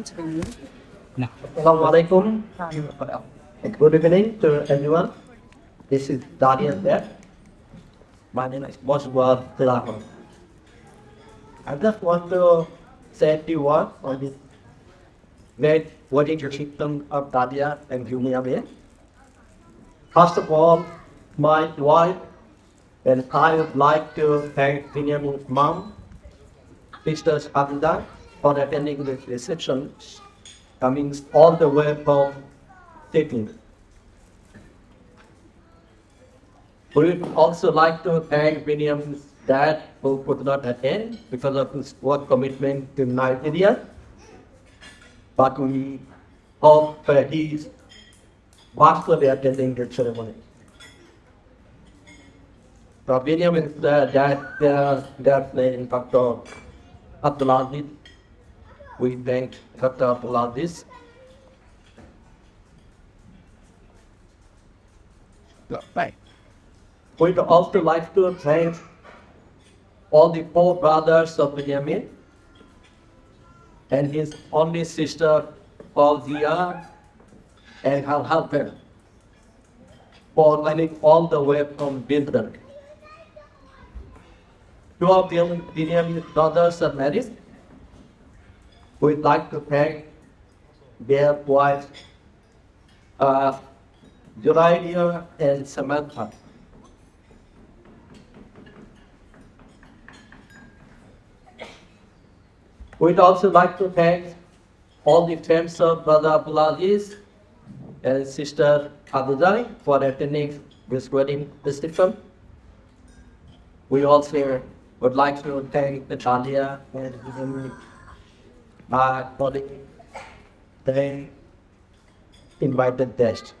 Assalamualaikum. Good evening to everyone. This is Daniel there. My name is Boswell Tilakon. I just want to say a few words on this great wedding reception of Dahlia and BINYAMIN. First of all, my wife and I would like to thank BINYAMIN's mom, Sisters Abida, for attending this reception, coming all the way from Sydney. We would also like to thank BINYAMIN's dad, who could not attend because of his work commitment to Nigeria. But we hope that he is virtually attending the ceremony. So BINYAMIN's dad, their name Dr. Abdulaziz. We thank Dr. Abdulaziz. Bye. We'd also like to thank all the four brothers of BINYAMIN and his only sister, Zia, and her husband for running all the way from Bindran. Two of BINYAMIN's brothers are married. We'd like to thank their wives, Juraidia and Samantha. We'd also like to thank all the friends of Brother Abdulaziz and Sister Abudai for attending this wedding reception. We also would like to thank DAHLIA and for the invited guest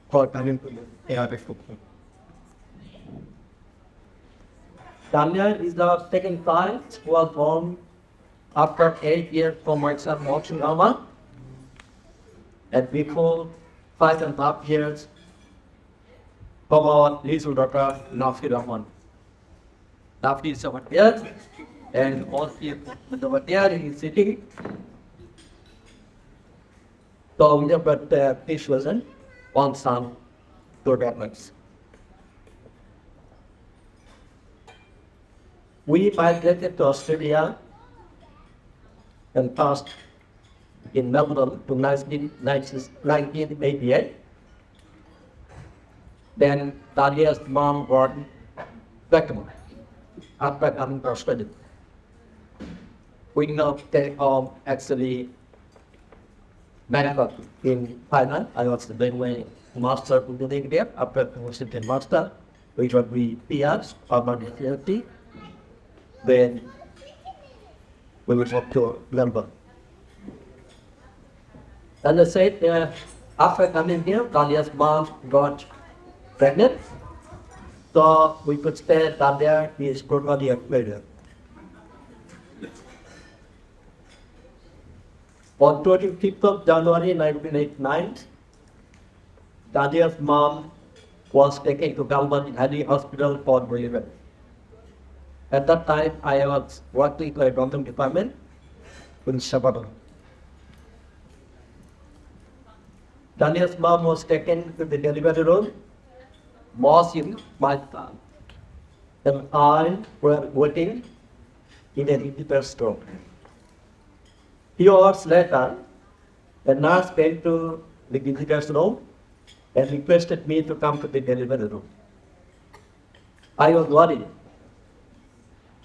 for coming to the reception. DAHLIA is the second child who was born after 8 years from my son watching Alma, and before 5.5 years from our little daughter Nafi Rahman. Nafi is over here, and all over there in the city. So we have got this version, one son, two daughters. We migrated to Australia and passed in Melbourne to 1988. Then Dahlia's mom got pregnant after coming to Australia. We now take home actually Bangkok in Thailand. I was the way master to living there after the master, which would be PRs, permanent residency. Then we will go to Melbourne. As I said, after coming here, Dahlia's mom got pregnant, so we could stay Dahlia is totally later. On 25th of January 1989, Dahlia's mom was taken to Melbourne Hospital for delivery. At that time, I was working in a government department in Sabah. Dahlia's mom was taken to the delivery room. Mohsin, my son, and I were waiting in an incubator room. Few hours later, the nurse came to the incubator room and requested me to come to the delivery room. I was worried.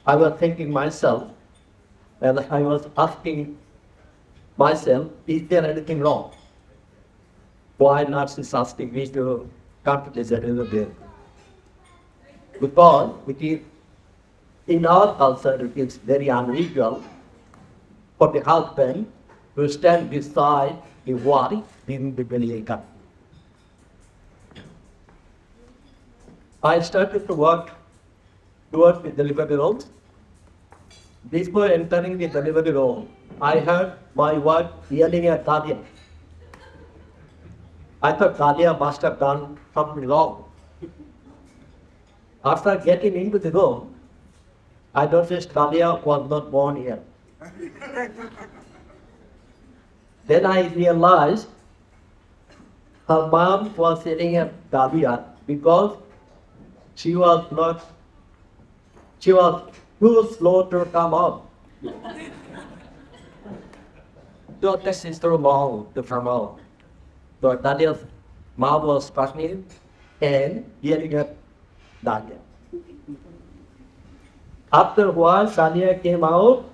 I was thinking myself, and I was asking myself, is there anything wrong? Why nurse is asking me to come to the delivery room? Because in our culture, it is very unusual for the husband to stand beside the wife during the delivery. I started to work towards the delivery room. Before entering the delivery room, I heard my wife yelling at Dahlia. I thought Dahlia must have done something wrong. After getting into the room, I noticed Dahlia was not born here. Then I realized her mom was sitting at Dahlia because she was not, she was too slow to come up. So this is too long to come out. So Dahlia's mom was pregnant and yelling at Dahlia. After a while, Dahlia came out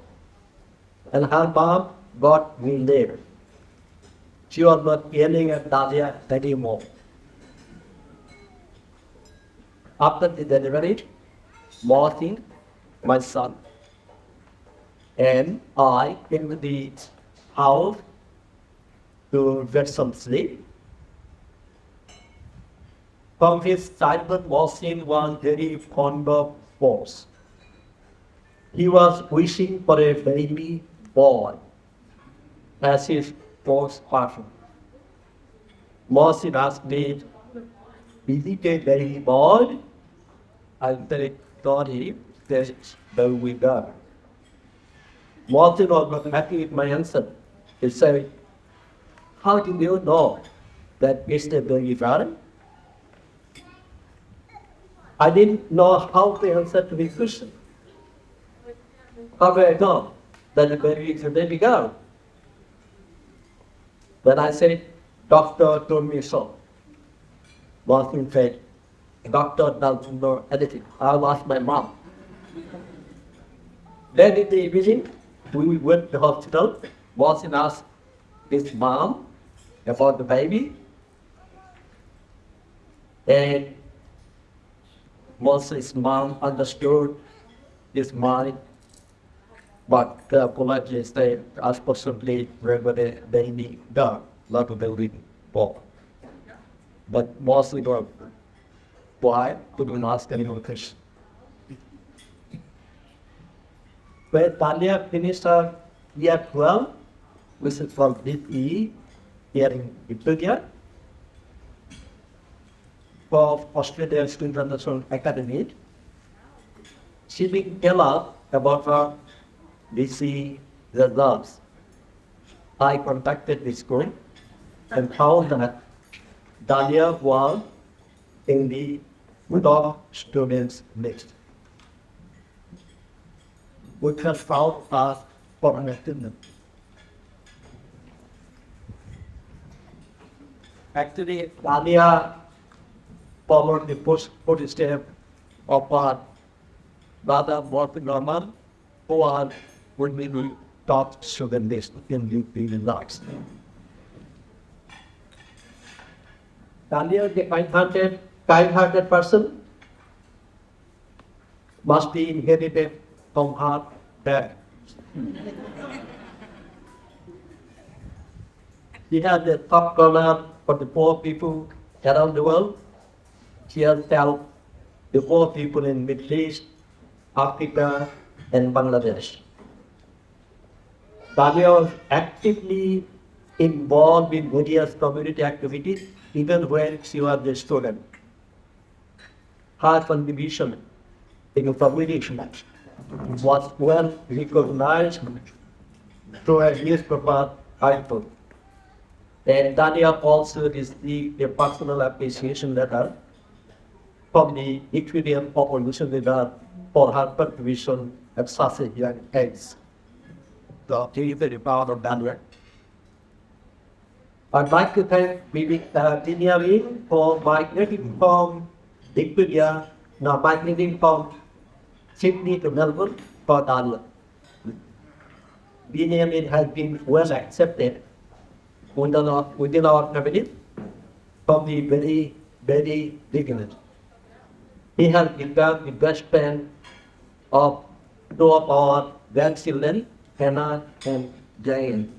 and her mom got me there. She was not yelling at Dahlia anymore. After the delivery, Martin, my son, and I came to the house to get some sleep. From his childhood, Martin was very fond of sports. He was wishing for a baby boy as his sports partner. Martin asked me, "Is it a baby boy?" I said, "Sorry, that's the we go." Martin was not happy with my answer. He said, "How do you know that it's a baby boy?" I didn't know how to answer to his question. How do I know that the baby is a baby girl? Then I said, "Doctor told me so." Martin said, "Doctor doesn't know anything. I'll ask my mom." Then in the evening, we went to the hospital. Martin asked his mom about the baby. And Martin's mom understood his mind, but the apology said, as possibly whether the baby girl, not a baby boy. But mostly girl. Why? Couldn't ask any more question. When Dahlia finished her year 12, which is from DE here in Ethiopia, for Australian Student International Academy, she didn't tell us about her BC results. I contacted the school and found that Dahlia was in the top students list, which has found us for an attendant. Actually, Dahlia followed the footsteps of our brother Martin Norman, who are would be the top student list in the results. Dahlia, the kind-hearted person, must be inherited from her dad. She has the top corner for the poor people around the world. She has helped the poor people in Middle East, Africa, and Bangladesh. Dahlia was actively involved in various community activities, even when she was a student. Her contribution in community was well recognized through a newspaper article. And Dahlia also received a personal appreciation letter from the Equatorian Population Leader for her contribution at such a young age. So, she is very proud of Dahlia. I'd like to thank BINYAMIN for migrating from Victoria, now migrating from Sydney to Melbourne for Dahlia. BINYAMIN has been well accepted within our family from the very beginning. He has become the best friend of two of our grandchildren, Hannah and Jane.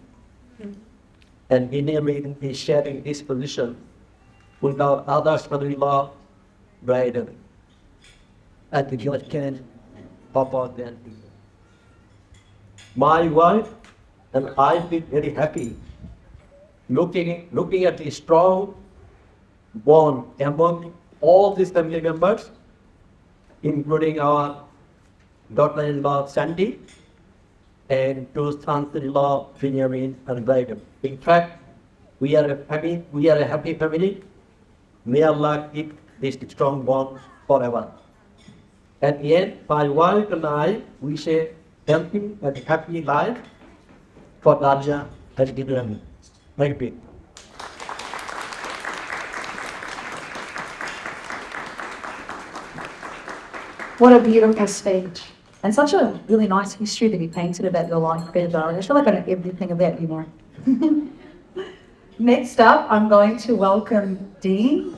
And BINYAMIN is sharing this position with our other son-in-law, Brayden, at the George Kennedy Papa then. My wife and I feel very happy looking at the strong bond among all these family members, including our daughter-in-law Sandy and two sons-in-law, Benjamin and David. In fact, we are a happy family. May Allah keep this strong bond forever. At the end, my wife and I wish a healthy and happy life for Dahlia and BINYAMIN. Thank you. What a beautiful speech. And such a really nice history that you painted about your life, Ben. I feel like I know everything about you now. Next up, I'm going to welcome Dean,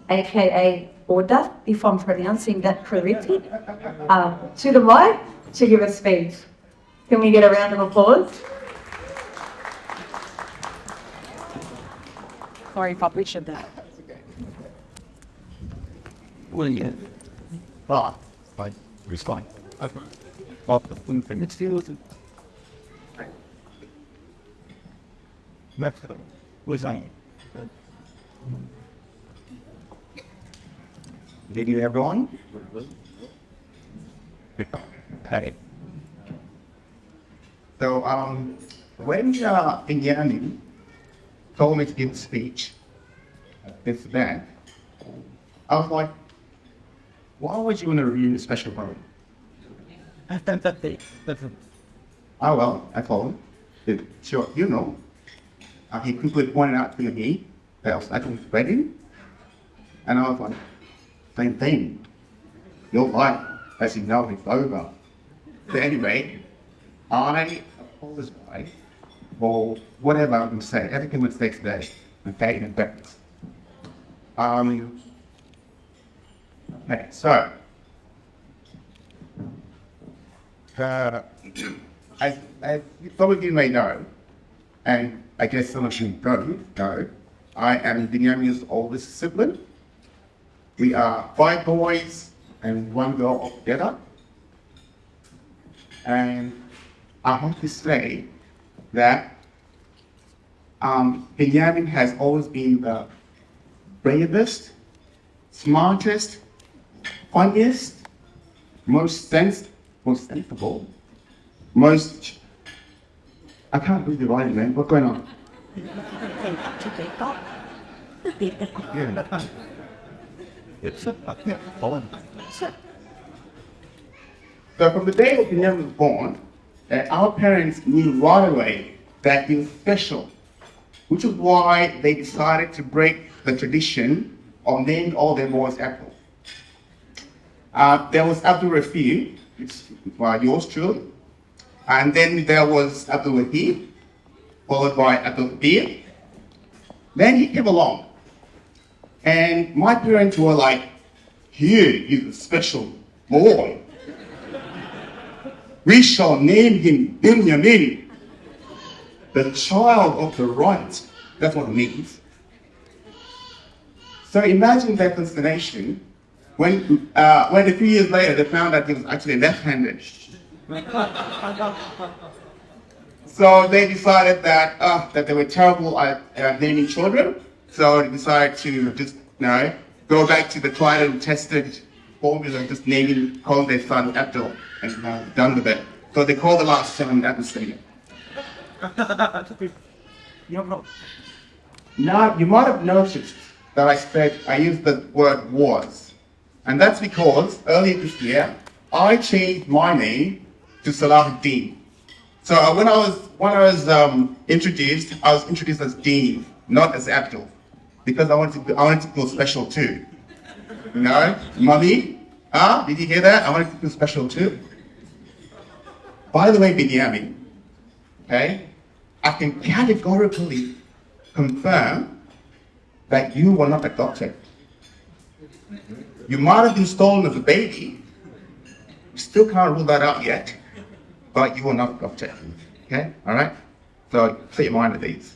aka Orda, if I'm pronouncing that correctly, to the mic to give a speech. Can we get a round of applause? Sorry if I butchered that. Well, yeah. Ah, fine. It's fine. It's still. Was I? Did you everyone? Okay. So, when BINYAMIN told me to give a speech, this then, I was like, why would you want to review a special poem? Oh well, I told him. Sure, you know. He quickly pointed out to me that I was actually spreading, and I was like, same thing. Your life, as you know, is over. So anyway, I apologize for whatever I'm saying, everything was said today, okay, in fact. Okay, so, as some of you may know, and I guess some of you don't know, I am BINYAMIN's oldest sibling. We are 5 boys and 1 girl altogether. And I want to say that BINYAMIN has always been the bravest, smartest, funniest, most sensible, most... I can't read the writing, man. What's going on? Yeah. So from the day that BINYAMIN was born, our parents knew right away that he was special, which is why they decided to break the tradition of naming all their boys Abdul. There was Abdul Rafi, which was yours truly, and then there was Abdul Wahid, followed by Abdul Kabir. Then he came along, and my parents were like, here is a special boy. We shall name him BINYAMIN, the child of the right. That's what it means. So imagine their consternation when a few years later they found that he was actually left-handed. So they decided that they were terrible at naming children. So they decided to just go back to the tried and tested formula of just calling their son Abdul, and done with it. So they call the last son Abdul. Now you might have noticed that I used the word was, and that's because earlier this year I changed my name to Salahuddin. So when I was introduced, I was introduced as Dean, not as Abdul, because I wanted to feel special too. You know, Mummy, did you hear that? I wanted to feel special too. By the way, BINYAMIN, okay, I can categorically confirm that you were not adopted. You might have been stolen as a baby. You still can't rule that out yet, but you were not adopted. Okay, all right? So set your mind at ease.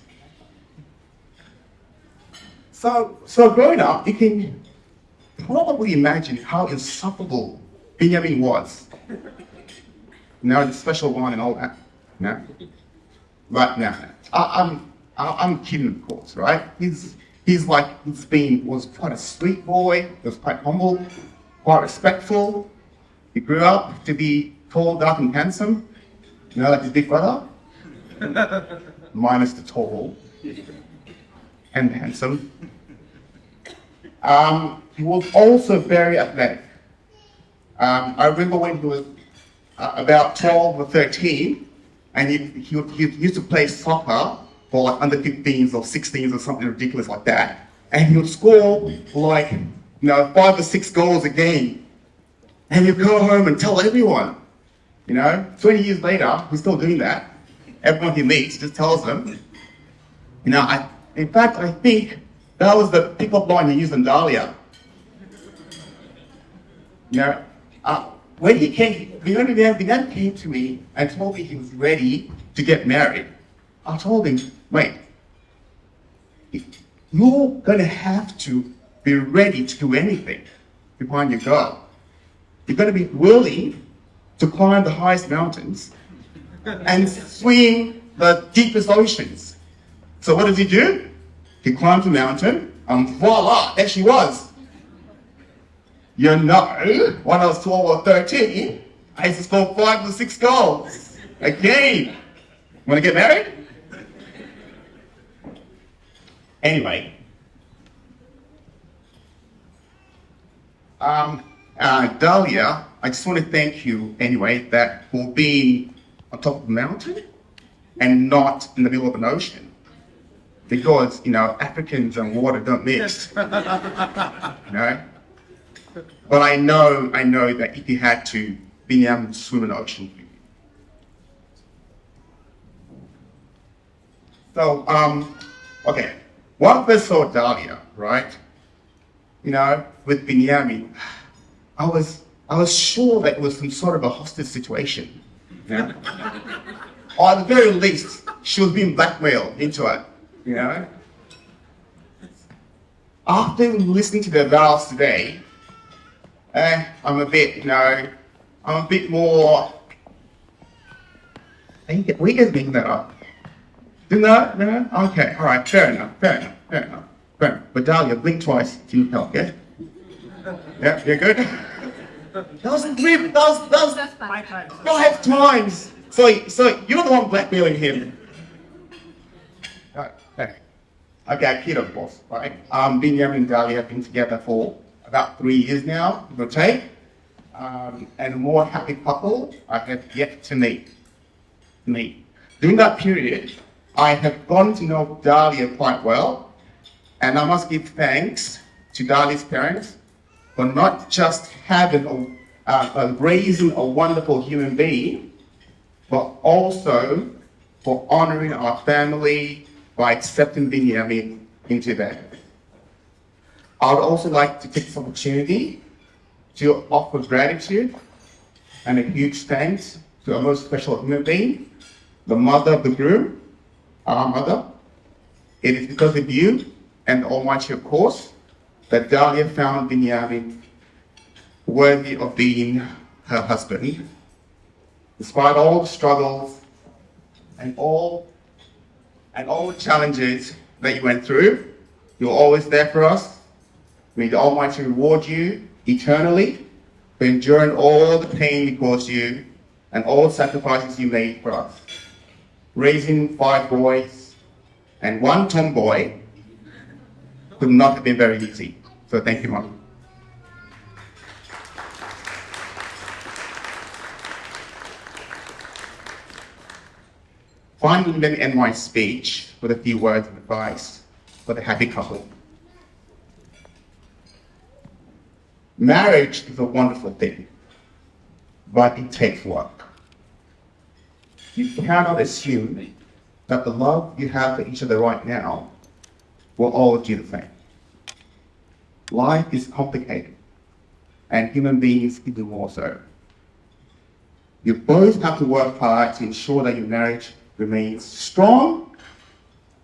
So growing up, you can probably imagine how insufferable BINYAMIN was. Now the special one and all that. No, but no, I'm kidding, of course, right? Was quite a sweet boy. He was quite humble, quite respectful. He grew up to be tall, dark, and handsome. You know, like his big brother? Minus the tall and handsome. He was also very athletic. I remember when he was about 12 or 13, and he used to play soccer for like under 15s or 16s or something ridiculous like that. And he would score like, 5 or 6 goals a game. And he'd go home and tell everyone. 20 years later, he's still doing that. Everyone he meets just tells them. In fact, I think that was the pickup line he used in DAHLIA. When he came, Binyamin came to me and told me he was ready to get married. I told him, wait, you're going to have to be ready to do anything to find your girl. You're going to be willing to climb the highest mountains and swim the deepest oceans. So what does he do? He climbs the mountain, and voila, there she was. When I was 12 or 13, I used to score 5 or 6 goals a game. Want to get married? Anyway. DAHLIA, I just want to thank you anyway for being on top of a mountain and not in the middle of an ocean. Because, Africans and water don't mix. But I know that if you had to, Binyamin would swim in the ocean for you. So, okay. When I first saw DAHLIA, right? With Binyamin, I was sure that it was some sort of a hostage situation. Or at the very least, she was being blackmailed into it. After listening to the vows today, I'm a bit more. We can make that up. No? Okay, all right, fair enough. But DAHLIA, blink twice to help, yeah? Yeah, you're good? That was 5 times. So you're the one blackmailing him. Okay, I kid, of course, right? Binyamin and DAHLIA have been together for about 3 years now, give or take. And a more happy couple I have yet to meet. During that period, I have gotten to know DAHLIA quite well, and I must give thanks to DAHLIA's parents for not just raising a wonderful human being, but also for honoring our family by accepting Binyamin into them. I would also like to take this opportunity to offer gratitude and a huge thanks to our most special human being, the mother of the groom, our mother. It is because of you and the Almighty, of course, that DAHLIA found Binyamin worthy of being her husband. Despite all the struggles and all the challenges that you went through, you're always there for us. May the Almighty reward you eternally for enduring all the pain we caused you and all the sacrifices you made for us. Raising 5 boys and 1 tomboy could not have been very easy. So thank you, Mom. Finally, let me end my speech with a few words of advice for the happy couple. Marriage is a wonderful thing, but it takes work. You cannot assume that the love you have for each other right now will always be the same. Life is complicated, and human beings even more so. You both have to work hard to ensure that your marriage remains strong.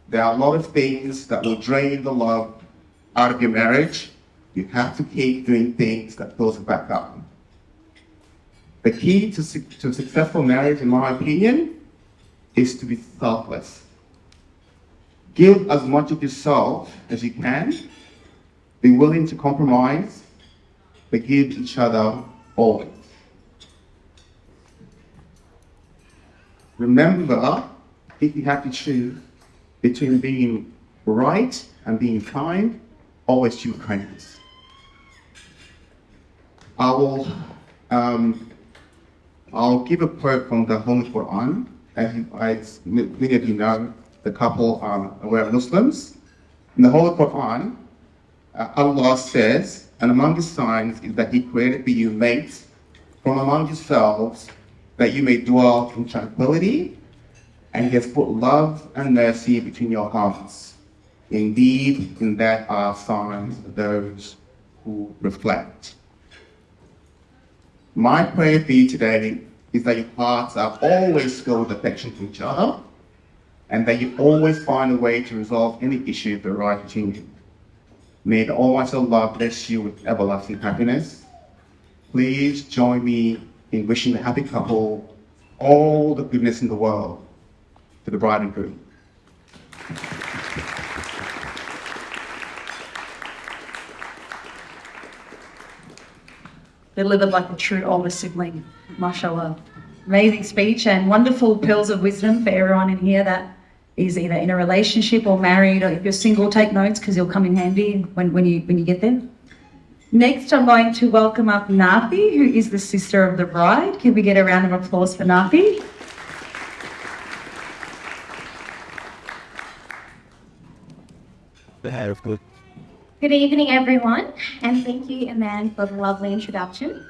There are a lot of things that will drain the love out of your marriage. You have to keep doing things that build it back up. The key to a successful marriage, in my opinion, is to be selfless. Give as much of yourself as you can. Be willing to compromise, but give each other always. remember, if you have to choose between being right and being kind, always choose kindness. I'll give a quote from the Holy Quran. As many of you know, the couple were Muslims. In the Holy Quran, Allah says, and among His signs is that He created for you mates from among yourselves, that you may dwell in tranquility, and He has put love and mercy between your hearts. Indeed, in that are signs of those who reflect. My prayer for you today is that your hearts are always filled with affection for each other, and that you always find a way to resolve any issue that arises between you. May the Almighty Allah bless you with everlasting happiness. Please join me in wishing the happy couple all the goodness in the world, to the bride and groom. Delivered like a true older sibling, mashallah. Amazing speech and wonderful pearls of wisdom for everyone in here that is either in a relationship or married, or if you're single, take notes because you'll come in handy when you get there. Next, I'm going to welcome up Nafi, who is the sister of the bride. Can we get a round of applause for Nafi? Good evening, everyone, and thank you, Iman, for the lovely introduction.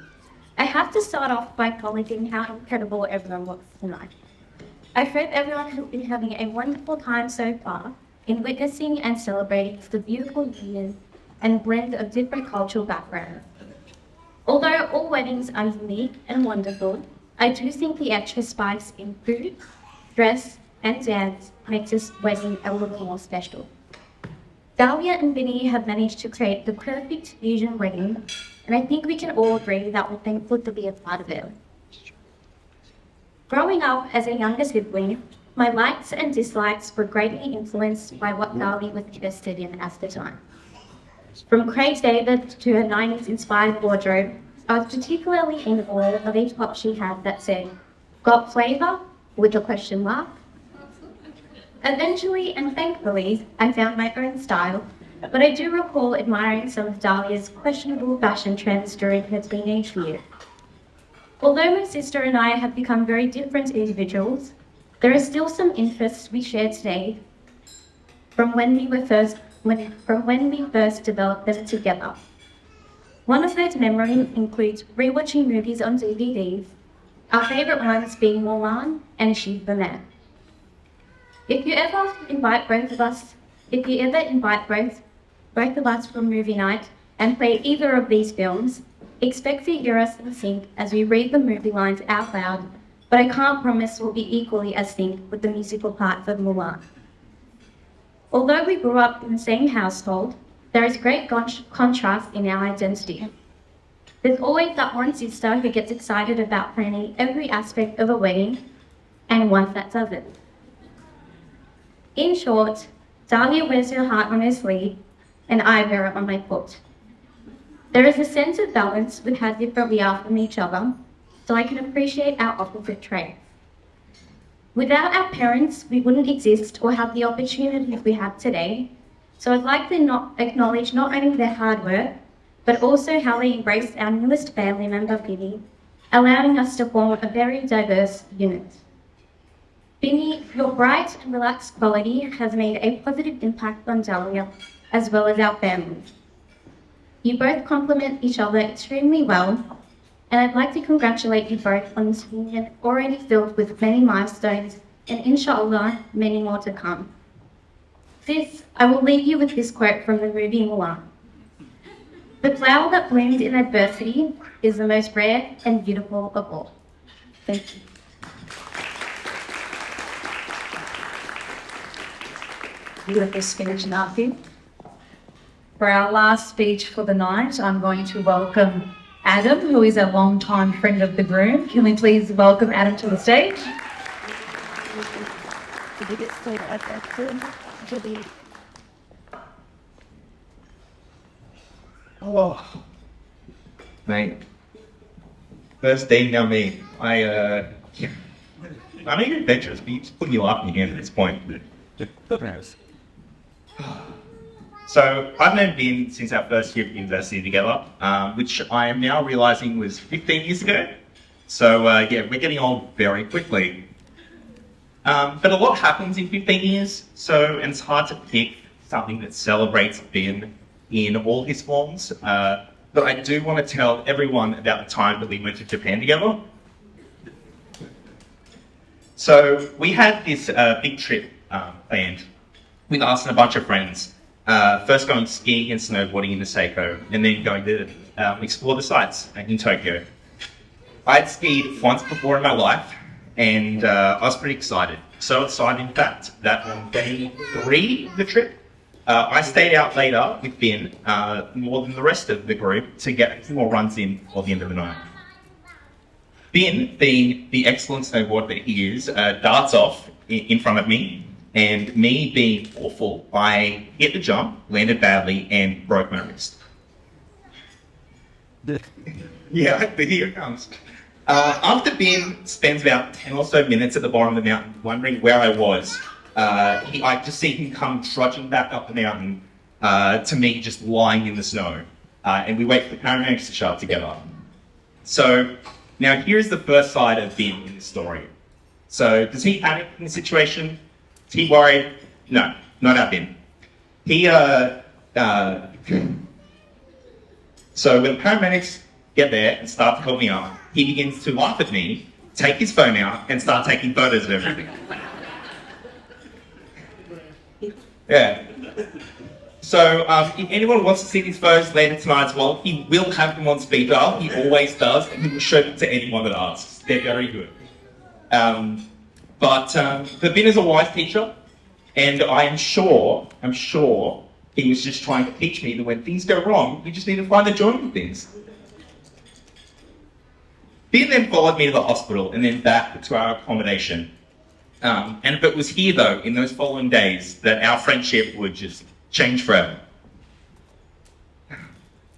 I have to start off by acknowledging how incredible everyone looks tonight. I hope everyone has been having a wonderful time so far in witnessing and celebrating the beautiful union and blend of different cultural backgrounds. Although all weddings are unique and wonderful, I do think the extra spice in food, dress, and dance makes this wedding a little more special. Dahlia and Vinny have managed to create the perfect fusion wedding, and I think we can all agree that we're thankful to be a part of it. Growing up as a younger sibling, my likes and dislikes were greatly influenced by what Dahlia was interested in at the time. From Craig David to her 90s inspired wardrobe, I was particularly in awe of a top she had that said, "Got flavour?" with a question mark. Eventually and thankfully, I found my own style, but I do recall admiring some of Dahlia's questionable fashion trends during her teenage years. Although my sister and I have become very different individuals, there are still some interests we share today from when we first developed them together. One of those memories includes rewatching movies on DVDs, our favourite ones being Mulan and She's the Man. If you ever invite both of us for movie night and play either of these films, expect to hear us in sync as we read the movie lines out loud, but I can't promise we'll be equally as synced with the musical parts of Mulan. Although we grew up in the same household, there is great contrast in our identity. There's always that one sister who gets excited about planning every aspect of a wedding, and one that doesn't. In short, Dahlia wears her heart on her sleeve, and I wear it on my foot. There is a sense of balance with how different we are from each other, so I can appreciate our opposite traits. Without our parents, we wouldn't exist or have the opportunities we have today, so I'd like to acknowledge not only their hard work, but also how they embraced our newest family member, Vinny, allowing us to form a very diverse unit. Vinny, your bright and relaxed quality has made a positive impact on Dahlia, as well as our family. You both complement each other extremely well, and I'd like to congratulate you both on this union already filled with many milestones, and inshallah, many more to come. I will leave you with this quote from the movie Mulan. "The flower that blooms in adversity is the most rare and beautiful of all." Thank you. Beautiful speech, Nafi. For our last speech for the night, I'm going to welcome Adam, who is a long-time friend of the groom. Can we please welcome Adam to the stage? Oh, mate. First thing, I mean, I know you're adventurous, but you're just putting your life in your hand at this point. So I've known Ben since our first year of university together, which I am now realising was 15 years ago. So yeah, we're getting old very quickly. But a lot happens in 15 years, and it's hard to pick something that celebrates Ben in all his forms. But I do want to tell everyone about the time that we went to Japan together. So we had this big trip planned with us and a bunch of friends. First going skiing and snowboarding in Niseko, and then going to explore the sites in Tokyo. I'd skied once before in my life, and I was pretty excited. So excited, in fact, that on day 3 of the trip, I stayed out later with Ben more than the rest of the group to get a few more runs in before the end of the night. Ben, being the excellent snowboarder that he is, darts off in front of me, and me being awful, I hit the jump, landed badly, and broke my wrist. Yeah, here it comes. After Ben spends about 10 or so minutes at the bottom of the mountain wondering where I was, I just see him come trudging back up the mountain to me just lying in the snow. And we wait for the paramedics to show up together. So now here's the first side of Ben in this story. So does he panic in the situation? Is he worried? No, not our Ben. So when the paramedics get there and start to help me up, he begins to laugh at me, take his phone out, and start taking photos of everything. Yeah. So if anyone wants to see these photos later tonight as well, he will have them on speed dial. He always does, and he will show them to anyone that asks. They're very good. But Ben is a wise teacher, and I'm sure he was just trying to teach me that when things go wrong, you just need to find the joy in things. Ben then followed me to the hospital and then back to our accommodation. And it was here, though, in those following days, that our friendship would just change forever.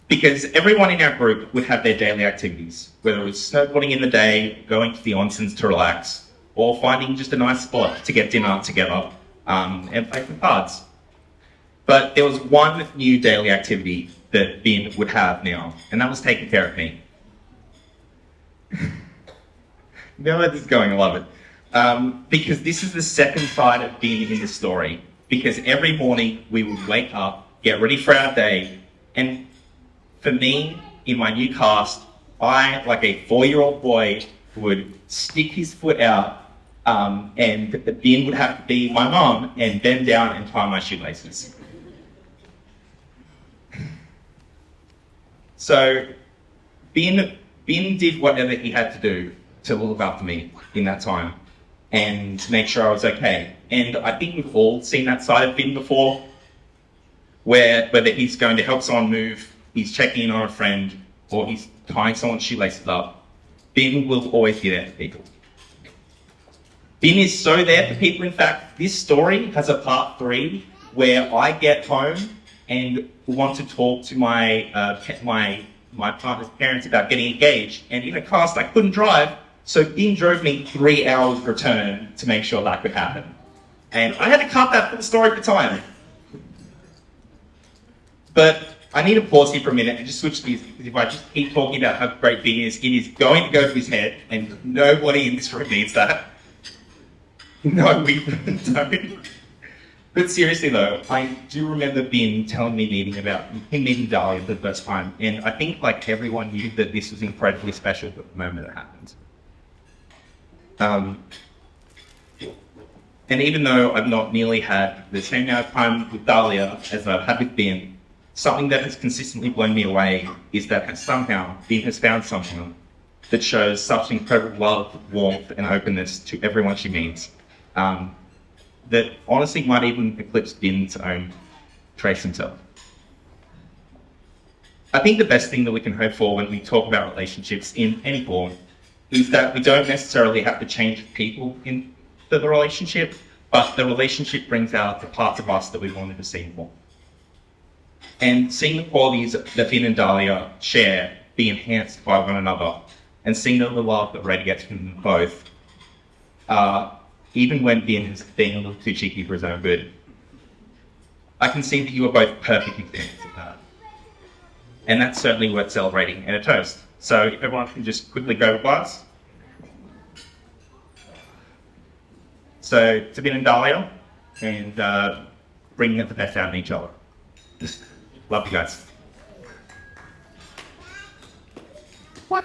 Because everyone in our group would have their daily activities, whether it was snowboarding in the day, going to the onsens to relax, or finding just a nice spot to get dinner together and play some cards. But there was one new daily activity that Ben would have now, and that was taking care of me. Now that this is going, I love it. Because this is the second side of being in the story. Because every morning we would wake up, get ready for our day, and for me, in my new cast, I, like a 4-year-old boy, would stick his foot out, and Ben would have to be my mum and bend down and tie my shoelaces. So, Ben did whatever he had to do to look after me in that time and to make sure I was okay. And I think we've all seen that side of Ben before, where whether he's going to help someone move, he's checking in on a friend, or he's tying someone's shoelaces up, Ben will always be there for people. Ben is so there for people. In fact, this story has a part 3 where I get home and want to talk to my partner's parents about getting engaged, and in a cast I couldn't drive, so Ben drove me 3 hours return to make sure that could happen. And I had to cut that for the story for time. But I need to pause here for a minute and just switch gears, because if I just keep talking about how great Ben is, it is going to go to his head, and nobody in this room needs that. No, we don't. But seriously though, I do remember Ben telling me meeting Dahlia for the first time, and I think like everyone knew that this was incredibly special at the moment it happened. And even though I've not nearly had the same amount of time with Dahlia as I've had with Ben, something that has consistently blown me away is that somehow Ben has found someone that shows such incredible love, warmth, and openness to everyone she meets. That honestly might even eclipse Ben's own trace himself. I think the best thing that we can hope for when we talk about relationships in any form is that we don't necessarily have to change people in the relationship, but the relationship brings out the parts of us that we wanted to see more. And seeing the qualities that Ben and Dahlia share be enhanced by one another, and seeing the love that radiates from them both, even when Bin is being a little too cheeky for his own good. I can see that you are both perfect examples of that. And that's certainly worth celebrating in a toast. So if everyone can just quickly grab a glass. So to Bin and Dahlia, and bringing the best out in each other. Just love you guys. What?